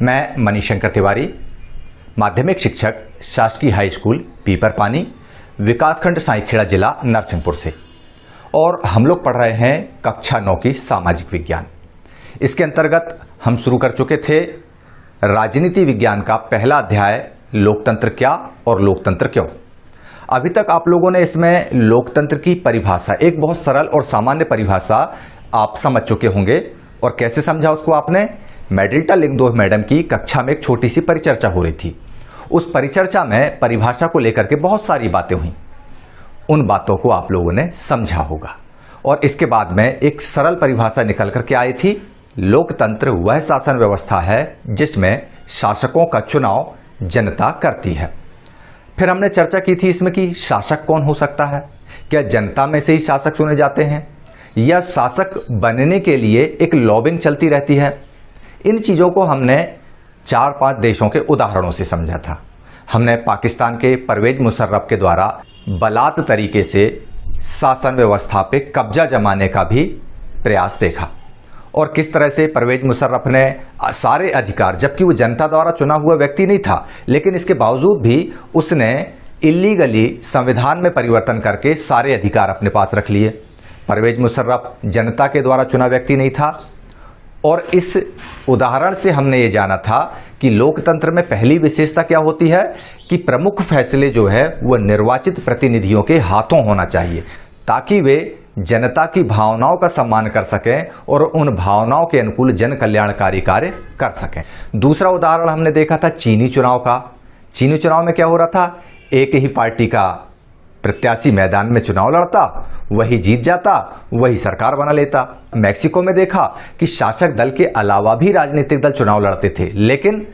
मैं मनीशंकर तिवारी, माध्यमिक शिक्षक, शासकीय हाई स्कूल पीपरपानी, विकासखंड साईखेड़ा, जिला नरसिंहपुर से। और हम लोग पढ़ रहे हैं कक्षा 9 की सामाजिक विज्ञान। इसके अंतर्गत हम शुरू कर चुके थे राजनीति विज्ञान का पहला अध्याय, लोकतंत्र क्या और लोकतंत्र क्यों। अभी तक आप लोगों ने इसमें लोकतंत्र की परिभाषा, एक बहुत सरल और सामान्य परिभाषा आप समझ चुके होंगे। और कैसे समझा उसको आपने? मेडिल्टा लिंगदोह मैडम की कक्षा में एक छोटी सी परिचर्चा हो रही थी। उस परिचर्चा में परिभाषा को लेकर के बहुत सारी बातें हुई। उन बातों को आप लोगों ने समझा होगा। और इसके बाद में एक सरल परिभाषा निकल करके आई थी, लोकतंत्र वह शासन व्यवस्था है जिसमें शासकों का चुनाव जनता करती है। फिर हमने चर्चा की थी इसमें कि शासक कौन हो सकता है, क्या जनता में से ही शासक चुने जाते हैं या शासक बनने के लिए एक लॉबिंग चलती रहती है। इन चीज़ों को हमने 4-5 देशों के उदाहरणों से समझा था। हमने पाकिस्तान के परवेज मुशर्रफ के द्वारा बलात् तरीके से शासन व्यवस्था पे कब्जा जमाने का भी प्रयास देखा और किस तरह से परवेज मुशर्रफ ने सारे अधिकार, जबकि वो जनता द्वारा चुना हुआ व्यक्ति नहीं था, लेकिन इसके बावजूद भी उसने इलीगली संविधान में परिवर्तन करके सारे अधिकार अपने पास रख लिए। परवेज मुशर्रफ जनता के द्वारा चुना व्यक्ति नहीं था। और इस उदाहरण से हमने ये जाना था कि लोकतंत्र में पहली विशेषता क्या होती है कि प्रमुख फैसले जो है वो निर्वाचित प्रतिनिधियों के हाथों होना चाहिए, ताकि वे जनता की भावनाओं का सम्मान कर सकें और उन भावनाओं के अनुकूल जन कल्याणकारी कार्य कर सकें। दूसरा उदाहरण हमने देखा था चीनी चुनाव का। चीनी चुनाव में क्या हो रहा था, एक ही पार्टी का प्रत्याशी मैदान में चुनाव लड़ता, वही जीत जाता, वही सरकार बना लेता। मैक्सिको में देखा कि शासक दल के अलावा भी राजनीतिक दल चुनाव लड़ते थे, लेकिन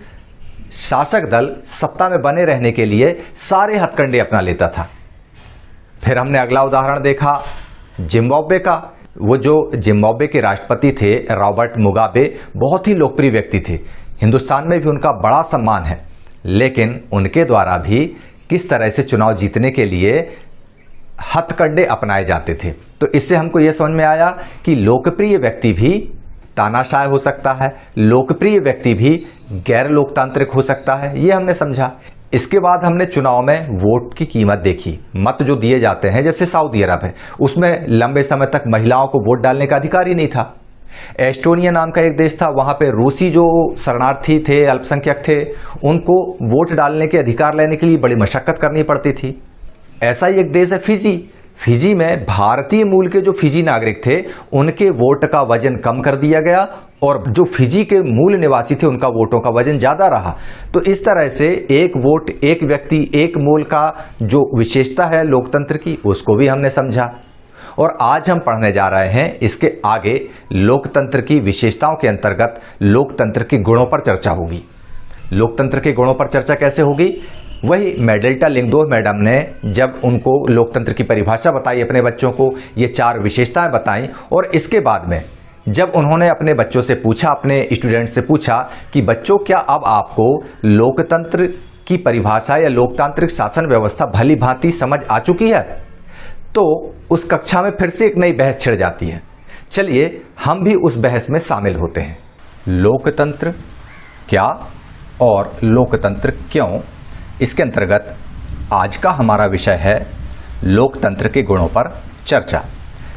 शासक दल सत्ता में बने रहने के लिए सारे हथकंडे अपना लेता था। फिर हमने अगला उदाहरण देखा जिम्बाब्वे का। वो जो जिम्बाब्वे के राष्ट्रपति थे रॉबर्ट मुगाबे, बहुत ही लोकप्रिय व्यक्ति थे, हिंदुस्तान में भी उनका बड़ा सम्मान है, लेकिन उनके द्वारा भी किस तरह से चुनाव जीतने के लिए हथकंडे अपनाए जाते थे। तो इससे हमको यह समझ में आया कि लोकप्रिय व्यक्ति भी तानाशाह हो सकता है, लोकप्रिय व्यक्ति भी गैर लोकतांत्रिक हो सकता है, ये हमने समझा। इसके बाद हमने चुनाव में वोट की कीमत देखी। मत जो दिए जाते हैं, जैसे सऊदी अरब है, उसमें लंबे समय तक महिलाओं को वोट डालने का अधिकार ही नहीं था। एस्टोनिया नाम का एक देश था, वहां पे रूसी जो शरणार्थी थे, अल्पसंख्यक थे, उनको वोट डालने के अधिकार लेने के लिए बड़ी मशक्कत करनी पड़ती थी। ऐसा ही एक देश है फिजी। फिजी में भारतीय मूल के जो फिजी नागरिक थे, उनके वोट का वजन कम कर दिया गया और जो फिजी के मूल निवासी थे, उनका वोटों का वजन ज्यादा रहा। तो इस तरह से एक वोट, एक व्यक्ति, एक मूल का जो विशेषता है लोकतंत्र की, उसको भी हमने समझा। और आज हम पढ़ने जा रहे हैं इसके आगे लोकतंत्र की विशेषताओं के अंतर्गत लोकतंत्र के गुणों पर चर्चा होगी। लोकतंत्र के गुणों पर चर्चा कैसे होगी? वही मेडिल्टा लिंगदोह मैडम ने जब उनको लोकतंत्र की परिभाषा बताई, अपने बच्चों को ये 4 विशेषताएं बताई, और इसके बाद में जब उन्होंने अपने बच्चों से पूछा, अपने स्टूडेंट से पूछा कि बच्चों क्या अब आपको लोकतंत्र की परिभाषा या लोकतांत्रिक शासन व्यवस्था भली भांति समझ आ चुकी है, तो उस कक्षा में फिर से एक नई बहस छिड़ जाती है। चलिए हम भी उस बहस में शामिल होते हैं। लोकतंत्र क्या और लोकतंत्र क्यों, इसके अंतर्गत आज का हमारा विषय है लोकतंत्र के गुणों पर चर्चा।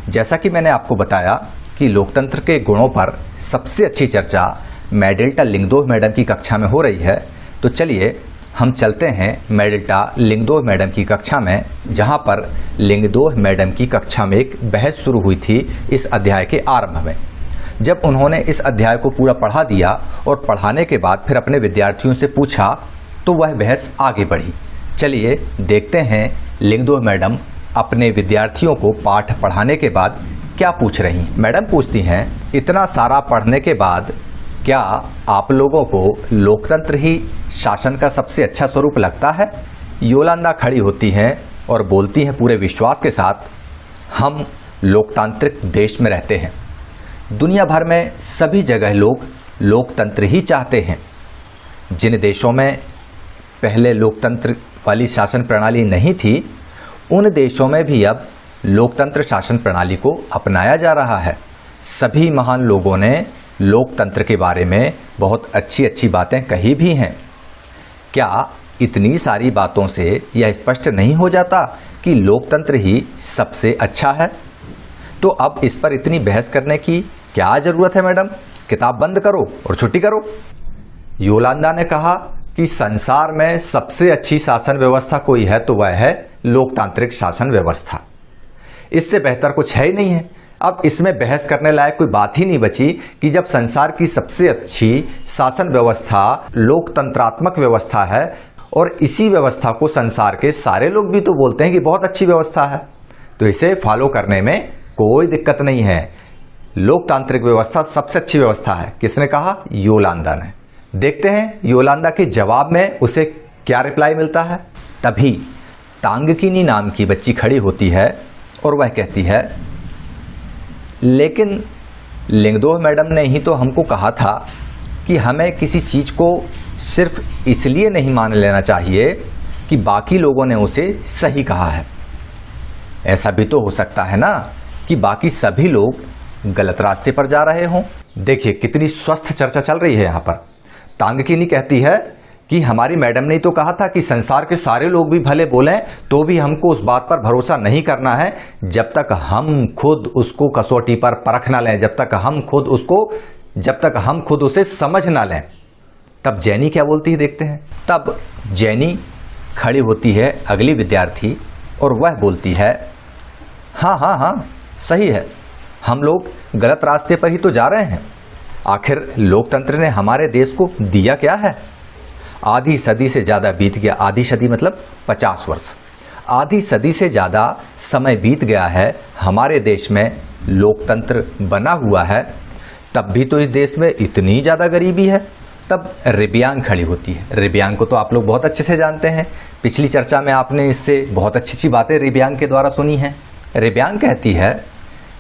जैसा कि मैंने आपको बताया कि लोकतंत्र के गुणों पर सबसे अच्छी चर्चा मेडिल्टा लिंगदोह मैडम की कक्षा में हो रही है, तो चलिए हम चलते हैं मेडिल्टा लिंगदोह मैडम की कक्षा में, जहां पर लिंगदोह मैडम की कक्षा में एक बहस शुरू हुई थी इस अध्याय के आरंभ में। जब उन्होंने इस अध्याय को पूरा पढ़ा दिया और पढ़ाने के बाद फिर अपने विद्यार्थियों से पूछा, तो वह बहस आगे बढ़ी। चलिए देखते हैं लिंगदोह मैडम अपने विद्यार्थियों को पाठ पढ़ाने के बाद क्या पूछ रही हैं। मैडम पूछती हैं, इतना सारा पढ़ने के बाद क्या आप लोगों को लोकतंत्र ही शासन का सबसे अच्छा स्वरूप लगता है? योलांदा खड़ी होती हैं और बोलती हैं पूरे विश्वास के साथ, हम लोकतांत्रिक देश में रहते हैं। दुनिया भर में सभी जगह लोग लोकतंत्र ही चाहते हैं। जिन देशों में पहले लोकतंत्र वाली शासन प्रणाली नहीं थी, उन देशों में भी अब लोकतंत्र शासन प्रणाली को अपनाया जा रहा है। सभी महान लोगों ने लोकतंत्र के बारे में बहुत अच्छी अच्छी बातें कही भी हैं। क्या इतनी सारी बातों से यह स्पष्ट नहीं हो जाता कि लोकतंत्र ही सबसे अच्छा है? तो अब इस पर इतनी बहस करने की क्या जरूरत है मैडम? किताब बंद करो और छुट्टी करो। योलांदा ने कहा कि संसार में सबसे अच्छी शासन व्यवस्था कोई है तो वह है लोकतांत्रिक शासन व्यवस्था। इससे बेहतर कुछ है ही नहीं है। अब इसमें बहस करने लायक कोई बात ही नहीं बची कि जब संसार की सबसे अच्छी शासन व्यवस्था लोकतंत्रात्मक व्यवस्था है और इसी व्यवस्था को संसार के सारे लोग भी तो बोलते हैं कि बहुत अच्छी व्यवस्था है, तो इसे फॉलो करने में कोई दिक्कत नहीं है। लोकतांत्रिक व्यवस्था सबसे अच्छी व्यवस्था है। किसने कहा? योलांदा ने। देखते हैं योलांदा के जवाब में उसे क्या रिप्लाई मिलता है। तभी तांगकिनी नाम की बच्ची खड़ी होती है और वह कहती है, लेकिन लिंगदोह मैडम ने ही तो हमको कहा था कि हमें किसी चीज को सिर्फ इसलिए नहीं मान लेना चाहिए कि बाकी लोगों ने उसे सही कहा है। ऐसा भी तो हो सकता है ना कि बाकी सभी लोग गलत रास्ते पर जा रहे हों। देखिए कितनी स्वस्थ चर्चा चल रही है यहाँ पर। तांगकिनी कहती है कि हमारी मैडम ने तो कहा था कि संसार के सारे लोग भी भले बोलें तो भी हमको उस बात पर भरोसा नहीं करना है जब तक हम खुद उसको कसौटी पर परख ना लें, जब तक हम खुद उसे समझ ना लें। तब जैनी क्या बोलती है देखते हैं। तब जैनी खड़ी होती है अगली विद्यार्थी और वह बोलती है, हाँ सही है, हम लोग गलत रास्ते पर ही तो जा रहे हैं। आखिर लोकतंत्र ने हमारे देश को दिया क्या है? आधी सदी से ज्यादा बीत गया। आधी सदी मतलब 50 वर्ष। आधी सदी से ज्यादा समय बीत गया है, हमारे देश में लोकतंत्र बना हुआ है, तब भी तो इस देश में इतनी ज्यादा गरीबी है। तब रिबियांग खड़ी होती है। रिबियांग को तो आप लोग बहुत अच्छे से जानते हैं। पिछली चर्चा में आपने इससे बहुत अच्छी अच्छी बातें रिबियांग के द्वारा सुनी हैं। रिबियांग कहती है,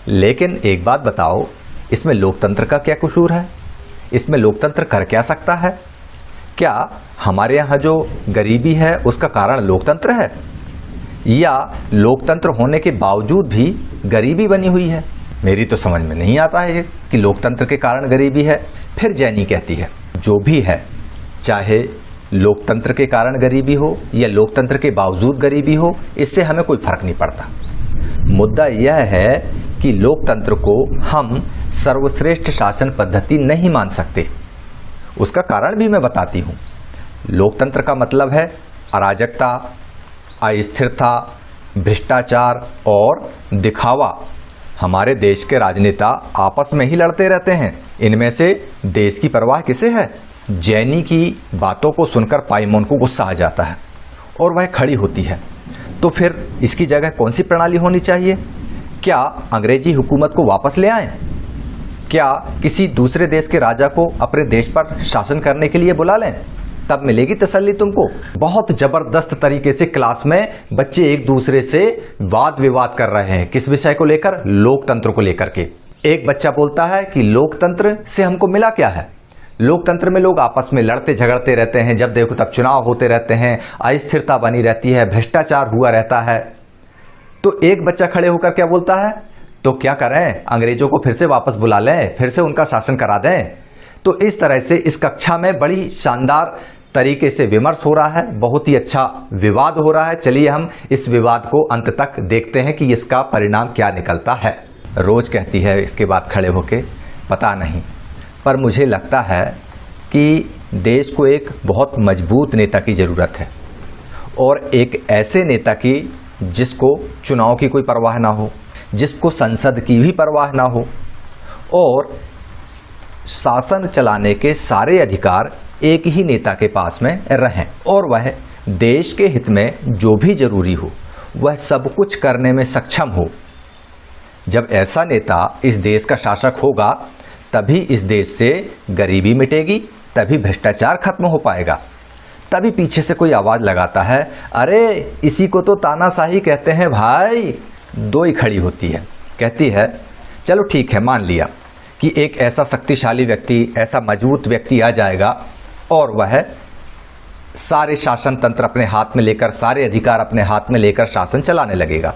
लेकिन एक बात बताओ, इसमें लोकतंत्र का क्या कसूर है? इसमें लोकतंत्र कर क्या सकता है? क्या हमारे यहाँ जो गरीबी है उसका कारण लोकतंत्र है, या लोकतंत्र होने के बावजूद भी गरीबी बनी हुई है? मेरी तो समझ में नहीं आता है कि लोकतंत्र के कारण गरीबी है। फिर जैनी कहती है, जो भी है, चाहे लोकतंत्र के कारण गरीबी हो या लोकतंत्र के बावजूद गरीबी हो, इससे हमें कोई फर्क नहीं पड़ता। मुद्दा यह है कि लोकतंत्र को हम सर्वश्रेष्ठ शासन पद्धति नहीं मान सकते। उसका कारण भी मैं बताती हूं। लोकतंत्र का मतलब है अराजकता, अस्थिरता, भ्रष्टाचार और दिखावा। हमारे देश के राजनेता आपस में ही लड़ते रहते हैं। इनमें से देश की परवाह किसे है? जैनी की बातों को सुनकर पाइमोन को गुस्सा आ जाता है और वह खड़ी होती है। तो फिर इसकी जगह कौन सी प्रणाली होनी चाहिए? क्या अंग्रेजी हुकूमत को वापस ले आएं? क्या किसी दूसरे देश के राजा को अपने देश पर शासन करने के लिए बुला लें? तब मिलेगी तसल्ली तुमको। बहुत जबरदस्त तरीके से क्लास में बच्चे एक दूसरे से वाद विवाद कर रहे हैं। किस विषय को लेकर? लोकतंत्र को लेकर के। एक बच्चा बोलता है कि लोकतंत्र से हमको मिला क्या है? लोकतंत्र में लोग आपस में लड़ते झगड़ते रहते हैं, जब देखो तब चुनाव होते रहते हैं, अस्थिरता बनी रहती है, भ्रष्टाचार हुआ रहता है। तो एक बच्चा खड़े होकर क्या बोलता है, तो क्या करें, अंग्रेजों को फिर से वापस बुला लें, फिर से उनका शासन करा दें। तो इस तरह से इस कक्षा में बड़ी शानदार तरीके से विमर्श हो रहा है, बहुत ही अच्छा विवाद हो रहा है। चलिए हम इस विवाद को अंत तक देखते हैं कि इसका परिणाम क्या निकलता है। रोज कहती है इसके बाद खड़े होके, पता नहीं, पर मुझे लगता है कि देश को एक बहुत मजबूत नेता की जरूरत है, और एक ऐसे नेता की जिसको चुनाव की कोई परवाह ना हो, जिसको संसद की भी परवाह ना हो, और शासन चलाने के सारे अधिकार एक ही नेता के पास में रहें, और वह देश के हित में जो भी जरूरी हो वह सब कुछ करने में सक्षम हो। जब ऐसा नेता इस देश का शासक होगा तभी इस देश से गरीबी मिटेगी, तभी भ्रष्टाचार खत्म हो पाएगा। तभी पीछे से कोई आवाज लगाता है, अरे इसी को तो तानाशाही कहते हैं भाई। दो ही खड़ी होती है, कहती है चलो ठीक है, मान लिया कि एक ऐसा शक्तिशाली व्यक्ति, ऐसा मजबूत व्यक्ति आ जाएगा और वह सारे शासन तंत्र अपने हाथ में लेकर, सारे अधिकार अपने हाथ में लेकर शासन चलाने लगेगा।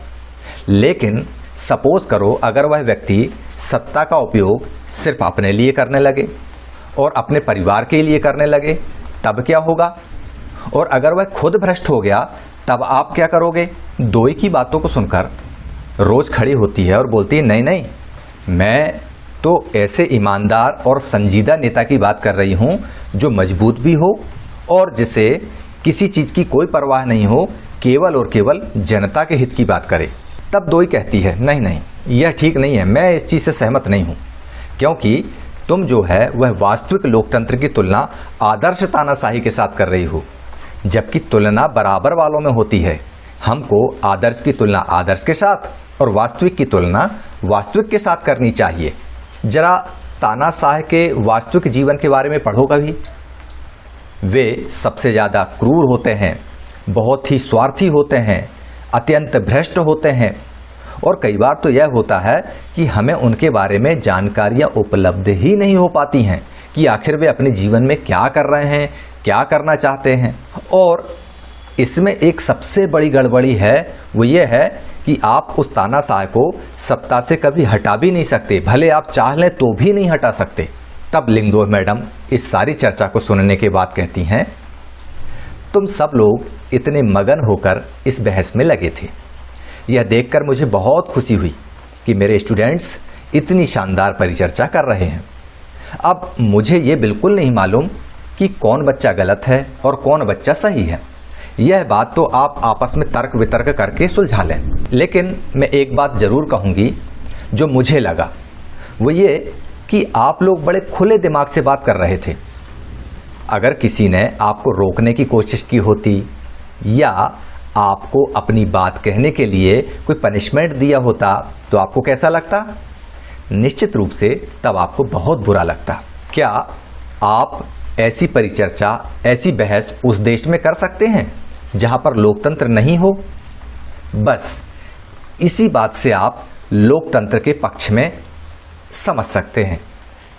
लेकिन सपोज करो अगर वह व्यक्ति सत्ता का उपयोग सिर्फ अपने लिए करने लगे और अपने परिवार के लिए करने लगे, तब क्या होगा? और अगर वह खुद भ्रष्ट हो गया तब आप क्या करोगे? दोई की बातों को सुनकर रोज खड़ी होती है और बोलती है, नहीं नहीं, मैं तो ऐसे ईमानदार और संजीदा नेता की बात कर रही हूं जो मजबूत भी हो और जिसे किसी चीज की कोई परवाह नहीं हो, केवल और केवल जनता के हित की बात करे। तब दोई कहती है, नहीं नहीं, यह ठीक नहीं है, मैं इस चीज से सहमत नहीं हूं, क्योंकि तुम जो है वह वास्तविक लोकतंत्र की तुलना आदर्श तानाशाही के साथ कर रही हो, जबकि तुलना बराबर वालों में होती है। हमको आदर्श की तुलना आदर्श के साथ और वास्तविक की तुलना वास्तविक के साथ करनी चाहिए। जरा तानाशाह के वास्तविक जीवन के बारे में पढ़ो कभी। वे सबसे ज्यादा क्रूर होते हैं, बहुत ही स्वार्थी होते हैं, अत्यंत भ्रष्ट होते हैं और कई बार तो यह होता है कि हमें उनके बारे में जानकारियां उपलब्ध ही नहीं हो पाती हैं कि आखिर वे अपने जीवन में क्या कर रहे हैं, क्या करना चाहते हैं। और इसमें एक सबसे बड़ी गड़बड़ी है, वो ये है कि आप उस तानाशाह को सत्ता से कभी हटा भी नहीं सकते, भले आप चाह लें तो भी नहीं हटा सकते। तब लिंगदोह मैडम इस सारी चर्चा को सुनने के बाद कहती हैं, तुम सब लोग इतने मगन होकर इस बहस में लगे थे। यह देखकर मुझे बहुत खुशी हुई कि मेरे स्टूडेंट्स इतनी शानदार परिचर्चा कर रहे हैं। अब मुझे ये बिल्कुल नहीं मालूम कि कौन बच्चा गलत है और कौन बच्चा सही है। यह बात तो आप आपस में तर्क वितर्क करके सुलझा लें, लेकिन मैं एक बात जरूर कहूंगी जो मुझे लगा, वो ये कि आप लोग बड़े खुले दिमाग से बात कर रहे थे। अगर किसी ने आपको रोकने की कोशिश की होती या आपको अपनी बात कहने के लिए कोई पनिशमेंट दिया होता तो आपको कैसा लगता? निश्चित रूप से तब आपको बहुत बुरा लगता। क्या आप ऐसी परिचर्चा, ऐसी बहस उस देश में कर सकते हैं जहां पर लोकतंत्र नहीं हो? बस इसी बात से आप लोकतंत्र के पक्ष में समझ सकते हैं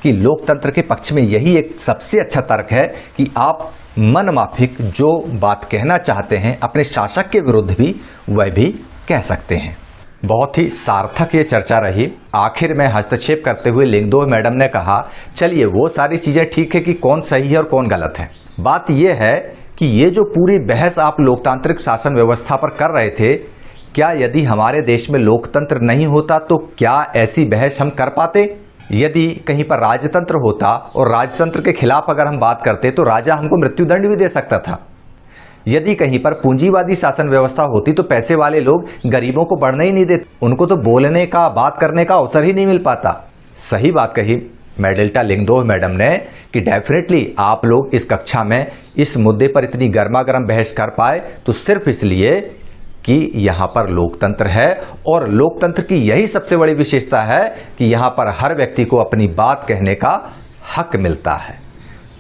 कि लोकतंत्र के पक्ष में यही एक सबसे अच्छा तर्क है कि आप मनमाफिक जो बात कहना चाहते हैं अपने शासक के विरुद्ध भी वह भी कह सकते हैं। बहुत ही सार्थक ये चर्चा रही। आखिर में हस्तक्षेप करते हुए लिंगदोह मैडम ने कहा, चलिए वो सारी चीजें ठीक है कि कौन सही है और कौन गलत है। बात यह है कि ये जो पूरी बहस आप लोकतांत्रिक शासन व्यवस्था पर कर रहे थे, क्या यदि हमारे देश में लोकतंत्र नहीं होता तो क्या ऐसी बहस हम कर पाते? यदि कहीं पर राजतंत्र होता और राजतंत्र के खिलाफ अगर हम बात करते तो राजा हमको मृत्युदंड भी दे सकता था। यदि कहीं पर पूंजीवादी शासन व्यवस्था होती तो पैसे वाले लोग गरीबों को बढ़ने ही नहीं देते, उनको तो बोलने का, बात करने का अवसर ही नहीं मिल पाता। सही बात कही मेडेल्टा लिंगदोह मैडम ने कि डेफिनेटली आप लोग इस कक्षा में इस मुद्दे पर इतनी गर्मागर्म बहस कर पाए तो सिर्फ इसलिए कि यहां पर लोकतंत्र है और लोकतंत्र की यही सबसे बड़ी विशेषता है कि यहां पर हर व्यक्ति को अपनी बात कहने का हक मिलता है।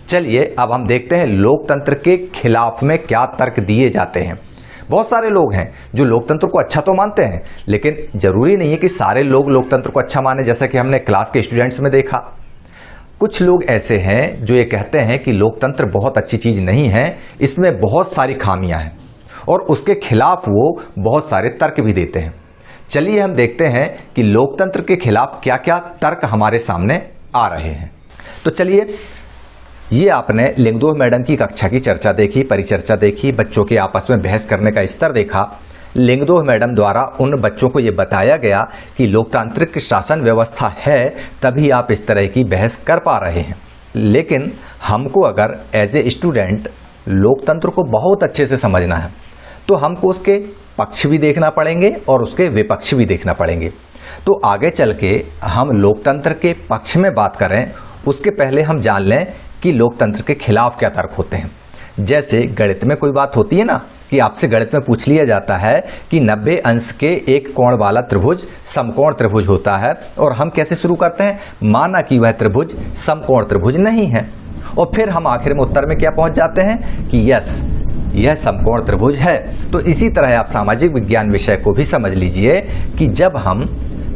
चलिए अब हम देखते हैं लोकतंत्र के खिलाफ में क्या तर्क दिए जाते हैं। बहुत सारे लोग हैं जो लोकतंत्र को अच्छा तो मानते हैं, लेकिन जरूरी नहीं है कि सारे लोग लोकतंत्र को अच्छा माने, जैसा कि हमने क्लास के स्टूडेंट्स में देखा। कुछ लोग ऐसे हैं जो ये कहते हैं कि लोकतंत्र बहुत अच्छी चीज नहीं है, इसमें बहुत सारी खामियां हैं और उसके खिलाफ वो बहुत सारे तर्क भी देते हैं। चलिए हम देखते हैं कि लोकतंत्र के खिलाफ क्या क्या तर्क हमारे सामने आ रहे हैं। तो चलिए, ये आपने लिंगदोह मैडम की कक्षा की चर्चा देखी, परिचर्चा देखी, बच्चों के आपस में बहस करने का स्तर देखा। लिंगदोह मैडम द्वारा उन बच्चों को यह बताया गया कि लोकतांत्रिक शासन व्यवस्था है तभी आप इस तरह की बहस कर पा रहे हैं। लेकिन हमको अगर एज ए स्टूडेंट लोकतंत्र को बहुत अच्छे से समझना है तो हमको उसके पक्ष भी देखना पड़ेंगे और उसके विपक्ष भी देखना पड़ेंगे। तो आगे चल के हम लोकतंत्र के पक्ष में बात करें उसके पहले हम जान लें कि लोकतंत्र के खिलाफ क्या तर्क होते हैं। जैसे गणित में कोई बात होती है ना कि आपसे गणित में पूछ लिया जाता है कि 90 अंश के एक कोण वाला त्रिभुज समकोण त्रिभुज होता है, और हम कैसे शुरू करते हैं, माना कि वह त्रिभुज समकोण त्रिभुज नहीं है, और फिर हम आखिर में उत्तर में क्या पहुंच जाते हैं कि यस यह समकोण त्रिभुज है। तो इसी तरह आप सामाजिक विज्ञान विषय को भी समझ लीजिए कि जब हम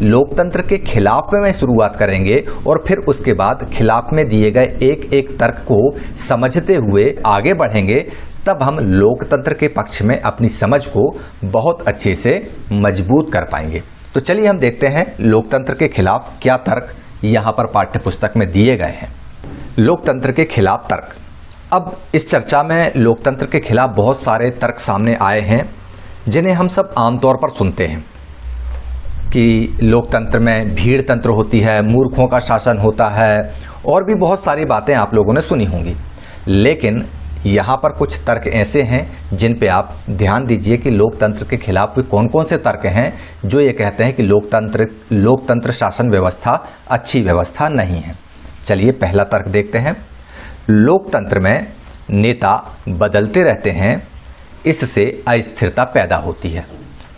लोकतंत्र के खिलाफ में शुरुआत करेंगे और फिर उसके बाद खिलाफ में दिए गए एक एक तर्क को समझते हुए आगे बढ़ेंगे, तब हम लोकतंत्र के पक्ष में अपनी समझ को बहुत अच्छे से मजबूत कर पाएंगे। तो चलिए हम देखते हैं लोकतंत्र के खिलाफ क्या तर्क यहाँ पर पाठ्य पुस्तक में दिए गए हैं। लोकतंत्र के खिलाफ तर्क। अब इस चर्चा में लोकतंत्र के खिलाफ बहुत सारे तर्क सामने आए हैं जिन्हें हम सब आमतौर पर सुनते हैं कि लोकतंत्र में भीड़ तंत्र होती है, मूर्खों का शासन होता है और भी बहुत सारी बातें आप लोगों ने सुनी होंगी। लेकिन यहाँ पर कुछ तर्क ऐसे हैं जिन पे आप ध्यान दीजिए कि लोकतंत्र के खिलाफ कौन कौन से तर्क हैं जो ये कहते हैं कि लोकतंत्र शासन व्यवस्था अच्छी व्यवस्था नहीं है। चलिए पहला तर्क देखते हैं। लोकतंत्र में नेता बदलते रहते हैं, इससे अस्थिरता पैदा होती है।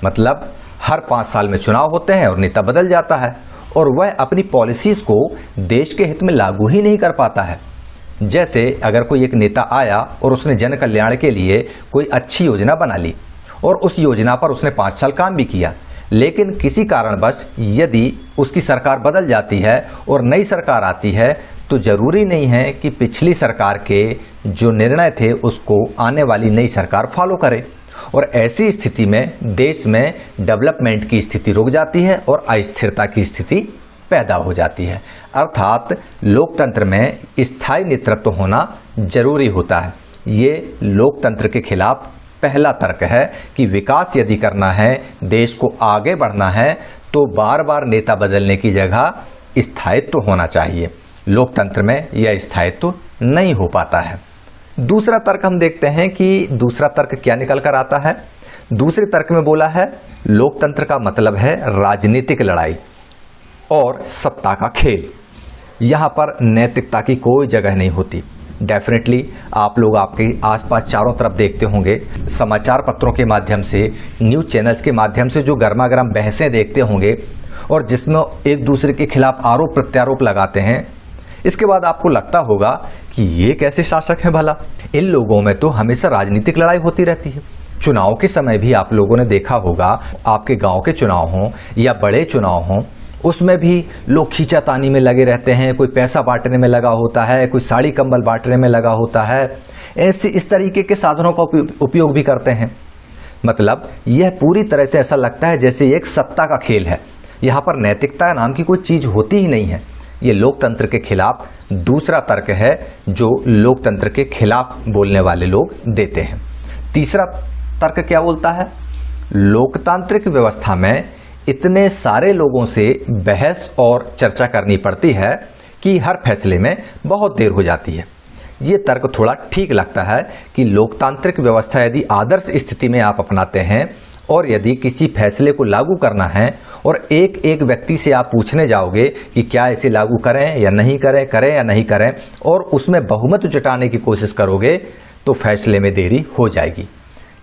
मतलब हर 5 साल में चुनाव होते हैं और नेता बदल जाता है और वह अपनी पॉलिसीज को देश के हित में लागू ही नहीं कर पाता है। जैसे अगर कोई एक नेता आया और उसने जन कल्याण के लिए कोई अच्छी योजना बना ली और उस योजना पर उसने 5 साल काम भी किया, लेकिन किसी कारणवश यदि उसकी सरकार बदल जाती है और नई सरकार आती है तो जरूरी नहीं है कि पिछली सरकार के जो निर्णय थे उसको आने वाली नई सरकार फॉलो करे और ऐसी स्थिति में देश में डेवलपमेंट की स्थिति रुक जाती है और अस्थिरता की स्थिति पैदा हो जाती है। अर्थात लोकतंत्र में स्थायी नेतृत्व होना जरूरी होता है। ये लोकतंत्र के खिलाफ पहला तर्क है कि विकास यदि करना है, देश को आगे बढ़ना है तो बार बार नेता बदलने की जगह स्थायित्व होना चाहिए। लोकतंत्र में यह स्थायित्व नहीं हो पाता है। दूसरा तर्क हम देखते हैं कि दूसरा तर्क क्या निकल कर आता है। दूसरे तर्क में बोला है लोकतंत्र का मतलब है राजनीतिक लड़ाई और सत्ता का खेल। यहाँ पर नैतिकता की कोई जगह नहीं होती। डेफिनेटली आप लोग आपके आसपास चारों तरफ देखते होंगे, समाचार पत्रों के माध्यम से, न्यूज़ चैनल्स के माध्यम से जो गर्मा गर्म बहसें देखते होंगे और जिसमें एक दूसरे के खिलाफ आरोप प्रत्यारोप लगाते हैं। इसके बाद आपको लगता होगा कि ये कैसे शासक हैं भला, इन लोगों में तो हमेशा राजनीतिक लड़ाई होती रहती है। चुनाव के समय भी आप लोगों ने देखा होगा, आपके गांव के चुनाव हों या बड़े चुनाव हों, उसमें भी लोग खींचातानी में लगे रहते हैं। कोई पैसा बांटने में लगा होता है, कोई साड़ी कंबल बांटने में लगा होता है। ऐसे इस तरीके के साधनों का उपयोग भी करते हैं। मतलब यह पूरी तरह से ऐसा लगता है जैसे एक सत्ता का खेल है। यहाँ पर नैतिकता नाम की कोई चीज होती ही नहीं है। ये लोकतंत्र के खिलाफ दूसरा तर्क है जो लोकतंत्र के खिलाफ बोलने वाले लोग देते हैं। तीसरा तर्क क्या बोलता है? लोकतांत्रिक व्यवस्था में इतने सारे लोगों से बहस और चर्चा करनी पड़ती है कि हर फैसले में बहुत देर हो जाती है। ये तर्क थोड़ा ठीक लगता है कि लोकतांत्रिक व्यवस्था यदि आदर्श स्थिति में आप अपनाते हैं और यदि किसी फैसले को लागू करना है और एक एक व्यक्ति से आप पूछने जाओगे कि क्या इसे लागू करें या नहीं करें, करें या नहीं करें, और उसमें बहुमत जुटाने की कोशिश करोगे तो फैसले में देरी हो जाएगी।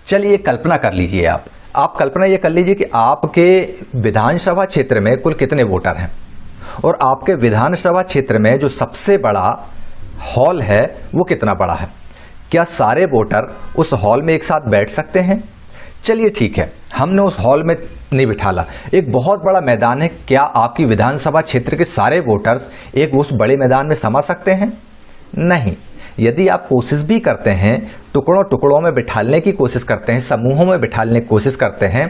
चलिए कल्पना कर लीजिए, आप कल्पना ये कर लीजिए कि आपके विधानसभा क्षेत्र में कुल कितने वोटर हैं और आपके विधानसभा क्षेत्र में जो सबसे बड़ा हॉल है वो कितना बड़ा है। क्या सारे वोटर उस हॉल में एक साथ बैठ सकते हैं? चलिए ठीक है, हमने उस हॉल में नहीं बिठाला, एक बहुत बड़ा मैदान है। क्या आपकी विधानसभा क्षेत्र के सारे वोटर्स एक उस बड़े मैदान में समा सकते हैं? नहीं। यदि आप कोशिश भी करते हैं, टुकड़ों टुकड़ों में बिठाने की कोशिश करते हैं, समूहों में बिठाने की कोशिश करते हैं,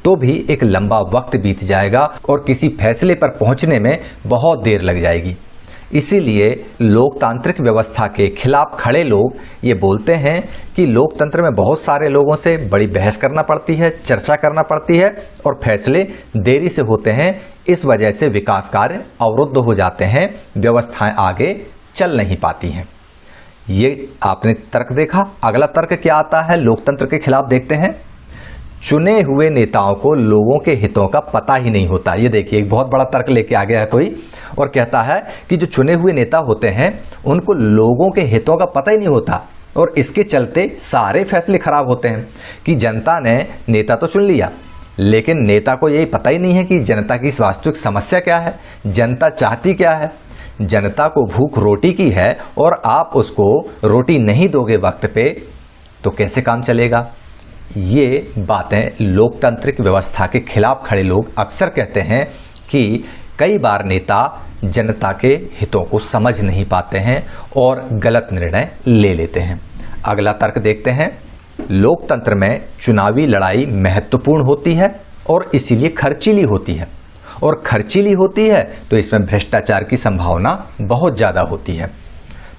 तो भी एक लंबा वक्त बीत जाएगा और किसी फैसले पर पहुंचने में बहुत देर लग जाएगी। इसीलिए लोकतांत्रिक व्यवस्था के खिलाफ खड़े लोग ये बोलते हैं कि लोकतंत्र में बहुत सारे लोगों से बड़ी बहस करना पड़ती है, चर्चा करना पड़ती है और फैसले देरी से होते हैं। इस वजह से विकास कार्य अवरुद्ध हो जाते हैं, व्यवस्थाएं आगे चल नहीं पाती हैं। ये आपने तर्क देखा। अगला तर्क क्या आता है लोकतंत्र के खिलाफ, देखते हैं। चुने हुए नेताओं को लोगों के हितों का पता ही नहीं होता। ये देखिए, एक बहुत बड़ा तर्क लेके आ गया है कोई और कहता है कि जो चुने हुए नेता होते हैं उनको लोगों के हितों का पता ही नहीं होता और इसके चलते सारे फैसले खराब होते हैं कि जनता ने नेता तो चुन लिया, लेकिन नेता को यही पता ही नहीं है कि जनता की वास्तविक समस्या क्या है, जनता चाहती क्या है। जनता को भूख रोटी की है और आप उसको रोटी नहीं दोगे वक्त पे तो कैसे काम चलेगा। ये बातें लोकतांत्रिक व्यवस्था के खिलाफ खड़े लोग अक्सर कहते हैं कि कई बार नेता जनता के हितों को समझ नहीं पाते हैं और गलत निर्णय ले लेते हैं। अगला तर्क देखते हैं। लोकतंत्र में चुनावी लड़ाई महत्वपूर्ण होती है और इसीलिए खर्चीली होती है। और खर्चीली होती है तो इसमें भ्रष्टाचार की संभावना बहुत ज़्यादा होती है।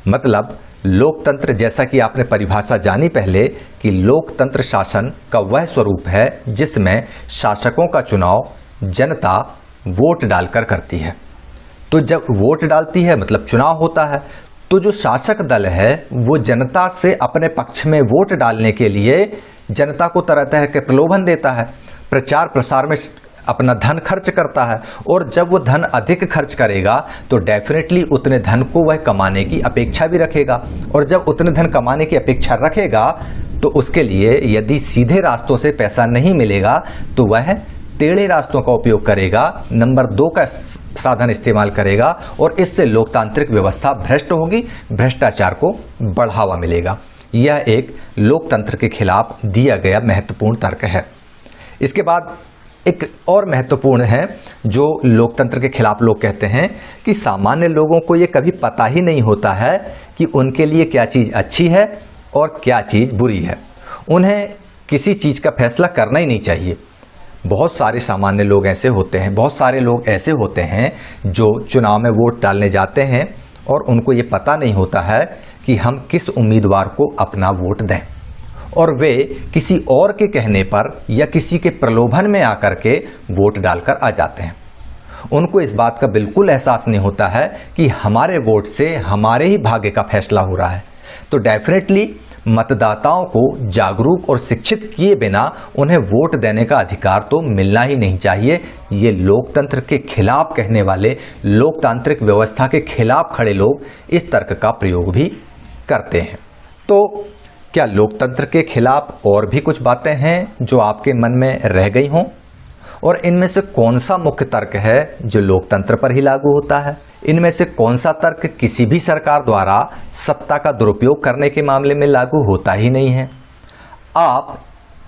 मतलब लोकतंत्र, जैसा कि आपने परिभाषा जानी पहले, कि लोकतंत्र शासन का वह स्वरूप है जिसमें शासकों का चुनाव जनता वोट डालकर करती है। तो जब वोट डालती है मतलब चुनाव होता है, तो जो शासक दल है वो जनता से अपने पक्ष में वोट डालने के लिए जनता को तरह तरह के प्रलोभन देता है, प्रचार प्रसार में अपना धन खर्च करता है। और जब वो धन अधिक खर्च करेगा तो डेफिनेटली उतने धन को वह कमाने की अपेक्षा भी रखेगा। और जब उतने धन कमाने की अपेक्षा रखेगा तो उसके लिए यदि सीधे रास्तों से पैसा नहीं मिलेगा तो वह टेढ़े रास्तों का उपयोग करेगा, नंबर 2 का साधन इस्तेमाल करेगा और इससे लोकतांत्रिक व्यवस्था भ्रष्ट होगी, भ्रष्टाचार को बढ़ावा मिलेगा। यह एक लोकतंत्र के खिलाफ दिया गया महत्वपूर्ण तर्क है। इसके बाद एक और महत्वपूर्ण है जो लोकतंत्र के खिलाफ लोग कहते हैं कि सामान्य लोगों को यह कभी पता ही नहीं होता है कि उनके लिए क्या चीज़ अच्छी है और क्या चीज़ बुरी है। उन्हें किसी चीज़ का फैसला करना ही नहीं चाहिए। बहुत सारे सामान्य लोग ऐसे होते हैं, बहुत सारे लोग ऐसे होते हैं जो चुनाव में वोट डालने जाते हैं और उनको ये पता नहीं होता है कि हम किस उम्मीदवार को अपना वोट दें, और वे किसी और के कहने पर या किसी के प्रलोभन में आकर के वोट डालकर आ जाते हैं। उनको इस बात का बिल्कुल एहसास नहीं होता है कि हमारे वोट से हमारे ही भाग्य का फैसला हो रहा है। तो डेफिनेटली मतदाताओं को जागरूक और शिक्षित किए बिना उन्हें वोट देने का अधिकार तो मिलना ही नहीं चाहिए। ये लोकतंत्र के खिलाफ कहने वाले, लोकतांत्रिक व्यवस्था के खिलाफ खड़े लोग इस तर्क का प्रयोग भी करते हैं। तो क्या लोकतंत्र के खिलाफ और भी कुछ बातें हैं जो आपके मन में रह गई हों? और इनमें से कौन सा मुख्य तर्क है जो लोकतंत्र पर ही लागू होता है? इनमें से कौन सा तर्क किसी भी सरकार द्वारा सत्ता का दुरुपयोग करने के मामले में लागू होता ही नहीं है? आप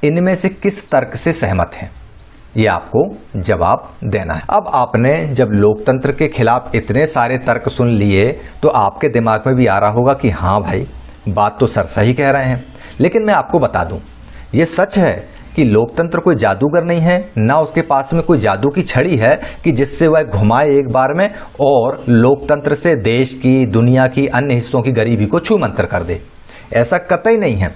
इनमें से किस तर्क से सहमत हैं? ये आपको जवाब देना है। अब आपने जब लोकतंत्र के खिलाफ इतने सारे तर्क सुन लिए तो आपके दिमाग में भी आ रहा होगा कि हाँ भाई, बात तो सर सही कह रहे हैं। लेकिन मैं आपको बता दूं, ये सच है कि लोकतंत्र कोई जादूगर नहीं है, ना उसके पास में कोई जादू की छड़ी है कि जिससे वह घुमाए एक बार में और लोकतंत्र से देश की, दुनिया की अन्य हिस्सों की गरीबी को छूमंतर कर दे। ऐसा कतई नहीं है।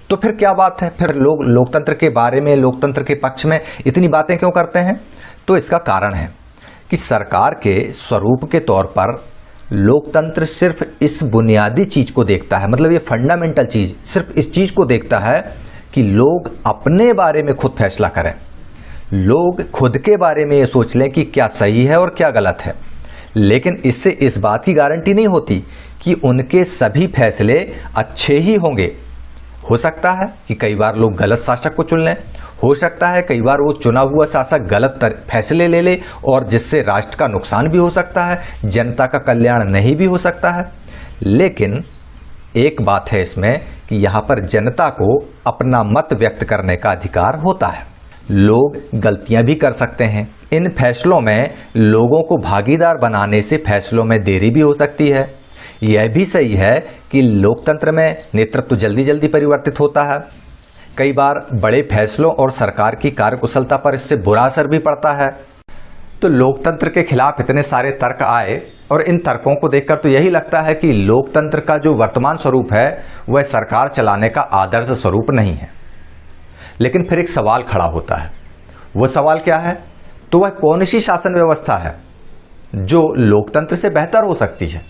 तो फिर क्या बात है? फिर लोग लोकतंत्र के बारे में, लोकतंत्र के पक्ष में इतनी बातें क्यों करते हैं? तो इसका कारण है कि सरकार के स्वरूप के तौर पर लोकतंत्र सिर्फ इस बुनियादी चीज को देखता है, मतलब ये फंडामेंटल चीज, सिर्फ इस चीज को देखता है कि लोग अपने बारे में खुद फैसला करें। लोग खुद के बारे में ये सोच लें कि क्या सही है और क्या गलत है। लेकिन इससे इस बात की गारंटी नहीं होती कि उनके सभी फैसले अच्छे ही होंगे। हो सकता है कि कई बार लोग गलत शासक को चुन लें, हो सकता है कई बार वो चुना हुआ शासक गलत फैसले ले ले और जिससे राष्ट्र का नुकसान भी हो सकता है, जनता का कल्याण नहीं भी हो सकता है। लेकिन एक बात है इसमें कि यहाँ पर जनता को अपना मत व्यक्त करने का अधिकार होता है। लोग गलतियां भी कर सकते हैं। इन फैसलों में लोगों को भागीदार बनाने से फैसलों में देरी भी हो सकती है। यह भी सही है कि लोकतंत्र में नेतृत्व जल्दी जल्दी परिवर्तित होता है। कई बार बड़े फैसलों और सरकार की कार्यकुशलता पर इससे बुरा असर भी पड़ता है। तो लोकतंत्र के खिलाफ इतने सारे तर्क आए और इन तर्कों को देखकर तो यही लगता है कि लोकतंत्र का जो वर्तमान स्वरूप है वह सरकार चलाने का आदर्श स्वरूप नहीं है। लेकिन फिर एक सवाल खड़ा होता है। वो सवाल क्या है? तो वह कौन सी शासन व्यवस्था है जो लोकतंत्र से बेहतर हो सकती है?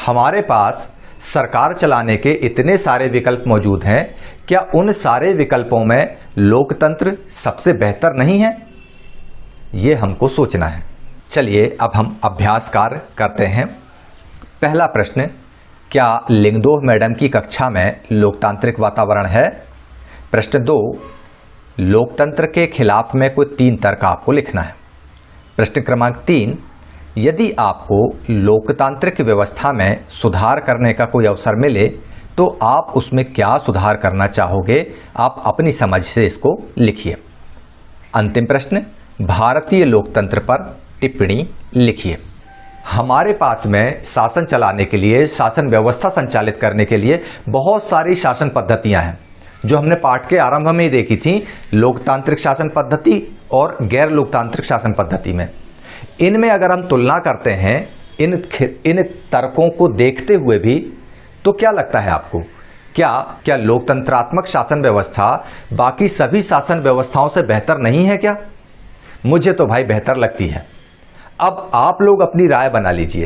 हमारे पास सरकार चलाने के इतने सारे विकल्प मौजूद हैं, क्या उन सारे विकल्पों में लोकतंत्र सबसे बेहतर नहीं है? ये हमको सोचना है। चलिए अब हम अभ्यास कार्य करते हैं। पहला प्रश्न, क्या लिंगदोह मैडम की कक्षा में लोकतांत्रिक वातावरण है? प्रश्न 2, लोकतंत्र के खिलाफ में कोई 3 तर्क आपको लिखना है। प्रश्न क्रमांक 3, यदि आपको लोकतांत्रिक व्यवस्था में सुधार करने का कोई अवसर मिले तो आप उसमें क्या सुधार करना चाहोगे? आप अपनी समझ से इसको लिखिए। अंतिम प्रश्न, भारतीय लोकतंत्र पर टिप्पणी लिखिए। हमारे पास में शासन चलाने के लिए, शासन व्यवस्था संचालित करने के लिए बहुत सारी शासन पद्धतियां हैं। जो हमने पाठ के आरंभ में ही देखी थी, लोकतांत्रिक शासन पद्धति और गैर लोकतांत्रिक शासन पद्धति में। इनमें अगर हम तुलना करते हैं इन तर्कों को देखते हुए भी, तो क्या लगता है आपको, क्या लोकतंत्रात्मक शासन व्यवस्था बाकी सभी शासन व्यवस्थाओं से बेहतर नहीं है क्या? मुझे तो भाई बेहतर लगती है। अब आप लोग अपनी राय बना लीजिए।